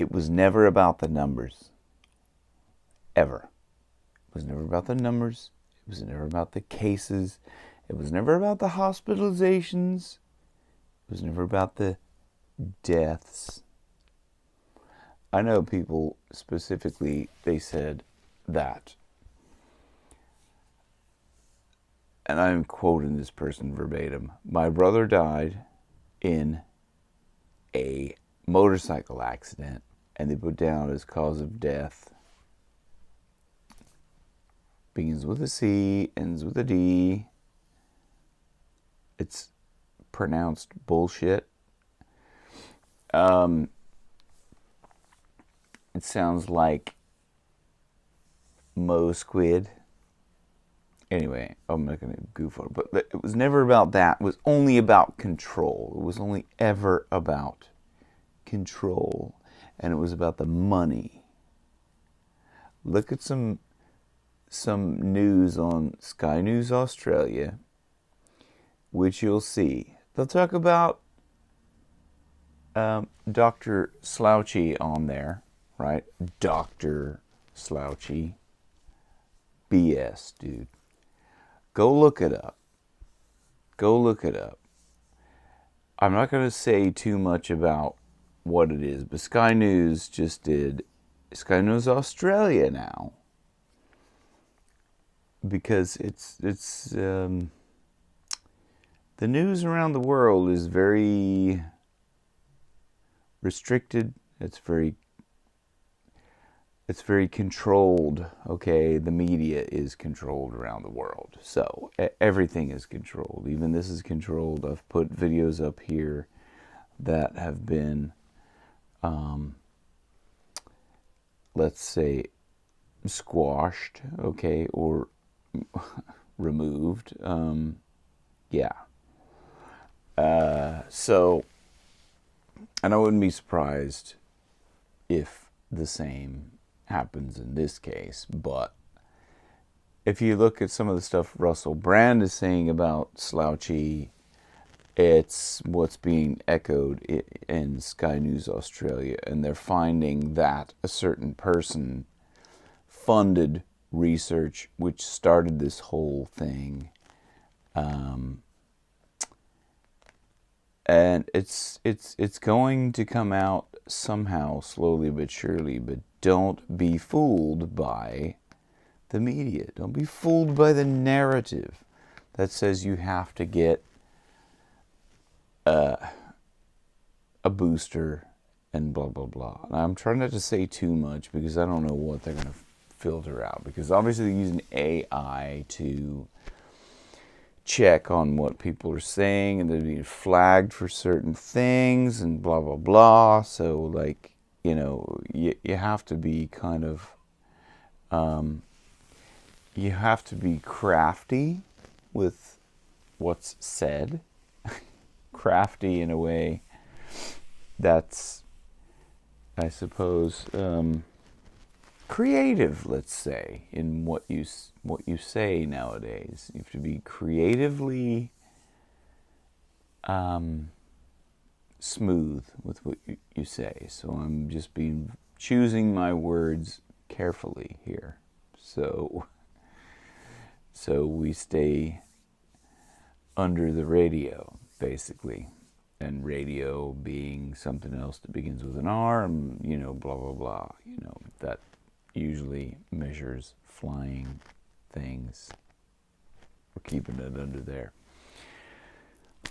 It was never about the numbers. Ever. It was never about the numbers. It was never about the cases. It was never about the hospitalizations. It was never about the deaths. I know people specifically, they said that, and I'm quoting this person verbatim, my brother died in a motorcycle accident, and they put down as cause of death. Begins with a C, ends with a D. It's pronounced bullshit. It sounds like Mo Squid. Anyway, I'm not going to goof on it, but it was never about that. It was only about control. It was only ever about control, and it was about the money. Look at some news on Sky News Australia, which you'll see. They'll talk about Dr. Slouchy on there, right? Dr. Slouchy. BS, dude. Go look it up. Go look it up. I'm not going to say too much about what it is, but Sky News just did Sky News Australia now, because it's the news around the world is very restricted. It's very controlled. Okay, the media is controlled around the world, so everything is controlled. Even this is controlled. I've put videos up here that have been, let's say, squashed, okay, or removed. Yeah. So, and I wouldn't be surprised if the same happens in this case, but if you look at some of the stuff Russell Brand is saying about Slouchy, it's what's being echoed in Sky News Australia, and they're finding that a certain person funded research which started this whole thing, and it's going to come out somehow, slowly but surely. But don't be fooled by the media. Don't be fooled by the narrative that says you have to get a booster and blah blah blah. And I'm trying not to say too much because I don't know what they're going to filter out, because obviously they're using AI to check on what people are saying, and they're being flagged for certain things and blah blah blah. So, like, you have to be kind of you have to be crafty with what's said. Crafty in a way that's, I suppose, creative, let's say, in what you say nowadays. You have to be creatively smooth with what you say. So I'm just choosing my words carefully here. So we stay under the radio, basically. And radio being something else that begins with an R, and, blah, blah, blah. That usually measures flying things. We're keeping it under there.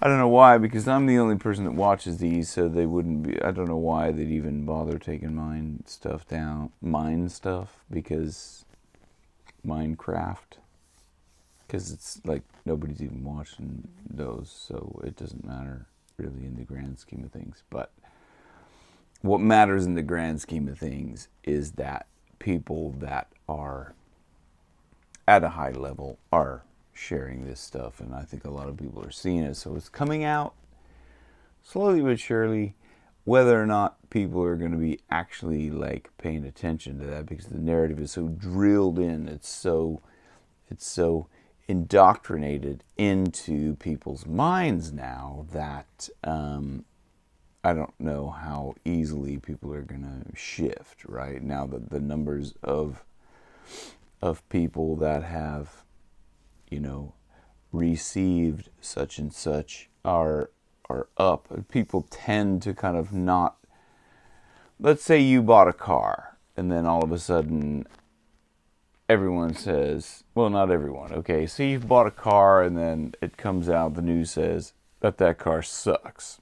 I don't know why, because I'm the only person that watches these, so they wouldn't be, I don't know why they'd even bother taking mine stuff down. Mine stuff, because Minecraft. Because it's like nobody's even watching those, so it doesn't matter really in the grand scheme of things. But what matters in the grand scheme of things is that people that are at a high level are sharing this stuff, and I think a lot of people are seeing it. So it's coming out slowly but surely. Whether or not people are going to be actually like paying attention to that, because the narrative is so drilled in, it's so indoctrinated into people's minds now that I don't know how easily people are going to shift, right? Now that the numbers of people that have, received such and such are up. People tend to kind of not. Let's say you bought a car, and then all of a sudden, everyone says, well, not everyone. Okay, so you've bought a car, and then it comes out, the news says that car sucks.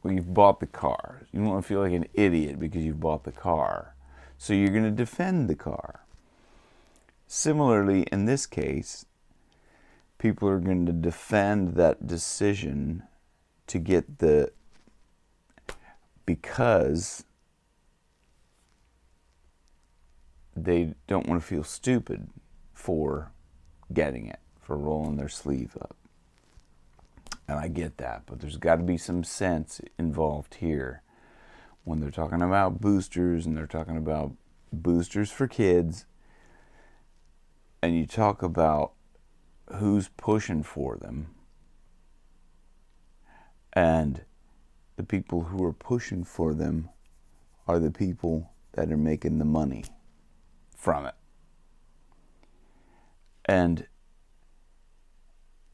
Well, you've bought the car. You don't want to feel like an idiot because you've bought the car. So you're going to defend the car. Similarly, in this case, people are going to defend that decision to get because they don't want to feel stupid for getting it, for rolling their sleeve up. And I get that, but there's got to be some sense involved here when they're talking about boosters, and they're talking about boosters for kids, and you talk about who's pushing for them, and the people who are pushing for them are the people that are making the money from it. And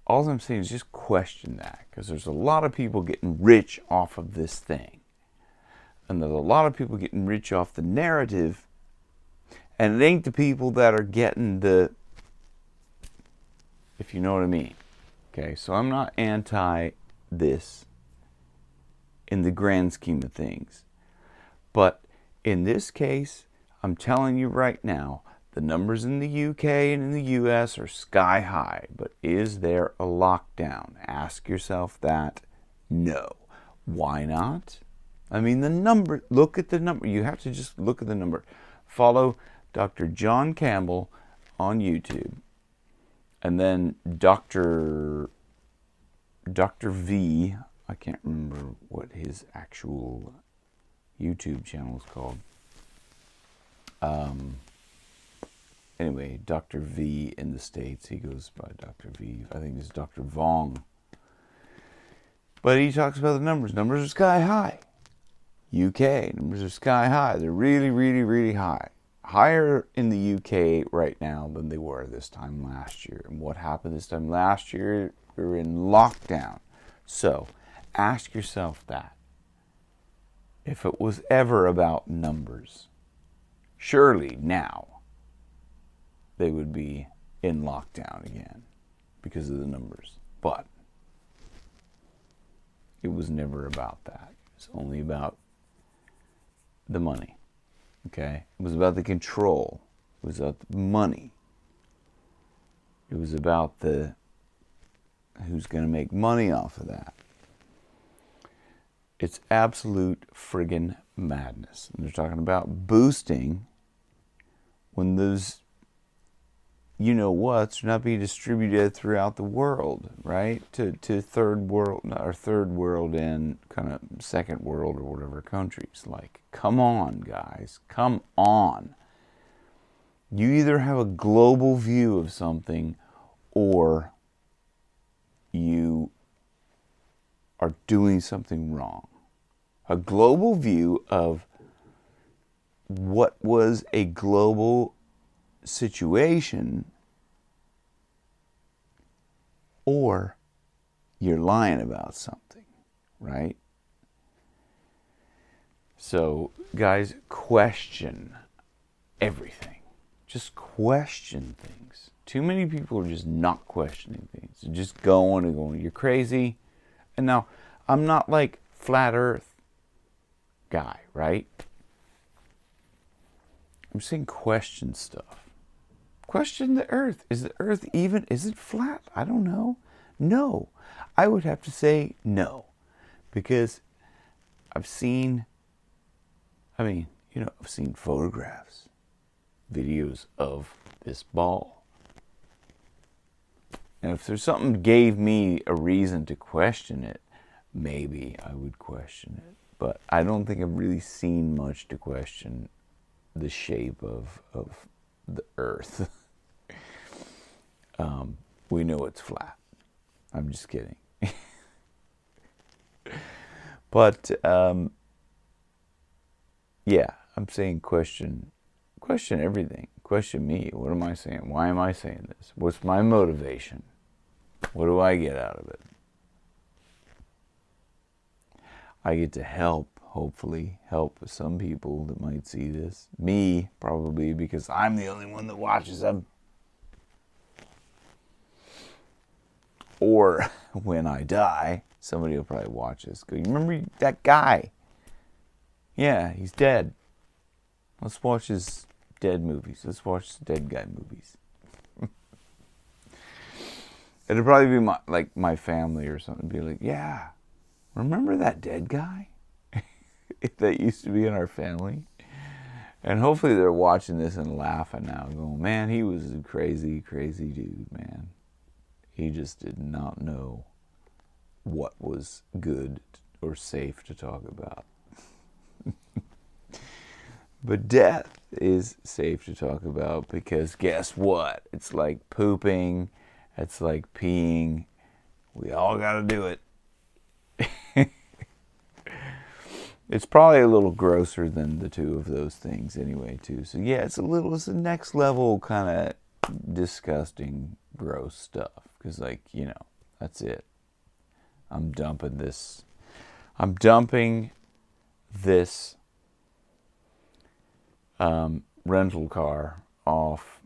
all I'm saying is just question that, because there's a lot of people getting rich off of this thing. And there's a lot of people getting rich off the narrative, and it ain't the people that are getting the, if you know what I mean. Okay, so I'm not anti this in the grand scheme of things. But in this case, I'm telling you right now, the numbers in the UK and in the US are sky high. But is there a lockdown? Ask yourself that. No. Why not? I mean, the number, look at the number. You have to just look at the number. Follow Dr. John Campbell on YouTube. And then Dr. V, I can't remember what his actual YouTube channel is called. Anyway, Dr. V in the States, he goes by Dr. V. I think it's Dr. Vong. But he talks about the numbers. Numbers are sky high. UK, numbers are sky high. They're really, really, really high. Higher in the UK right now than they were this time last year. And what happened this time last year? We were in lockdown. So, ask yourself that. If it was ever about numbers, surely now they would be in lockdown again because of the numbers. But it was never about that. It's only about the money. Okay? It was about the control. It was about the money. It was about the who's going to make money off of that. It's absolute friggin' madness. And they're talking about boosting when those what's not being distributed throughout the world, right? To third world and kind of second world or whatever countries. Like, come on, guys. Come on. You either have a global view of something or you are doing something wrong. A global view of what was a global situation, or you're lying about something, right? So, guys, question everything. Just question things. Too many people are just not questioning things. They're just going and going, you're crazy. And now, I'm not like flat earth guy, right? I'm saying question stuff. Question the earth. Is the earth even, is it flat? I don't know. No. I would have to say no. Because I've seen photographs, videos of this ball. And if there's something gave me a reason to question it, maybe I would question it. But I don't think I've really seen much to question the shape of the earth. We know it's flat. I'm just kidding. But yeah, I'm saying question everything. Question me. What am I saying? Why am I saying this? What's my motivation? What do I get out of it? I get to help, hopefully, help some people that might see this. Me, probably, because I'm the only one that watches them. Or when I die, somebody will probably watch this. Go, you remember that guy? Yeah, he's dead. Let's watch his dead movies. Let's watch the dead guy movies. It'd probably be my family or something. Be like, yeah, remember that dead guy that used to be in our family? And hopefully they're watching this and laughing now, going, man, he was a crazy, crazy dude, man. He just did not know what was good or safe to talk about. But death is safe to talk about because guess what? It's like pooping. It's like peeing. We all got to do it. It's probably a little grosser than the two of those things anyway, too. So yeah, it's the next level kind of disgusting, gross stuff. Because that's it. I'm dumping this rental car off.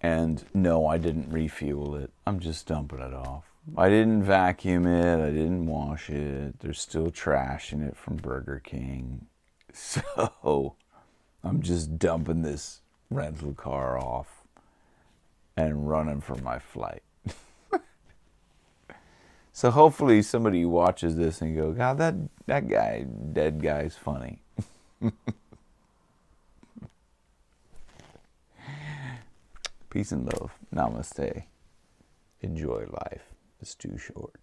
And no, I didn't refuel it. I'm just dumping it off. I didn't vacuum it. I didn't wash it. There's still trash in it from Burger King. So I'm just dumping this rental car off and running for my flight. So hopefully somebody watches this and go, God, that guy, dead guy's funny. Peace and love. Namaste. Enjoy life. It's too short.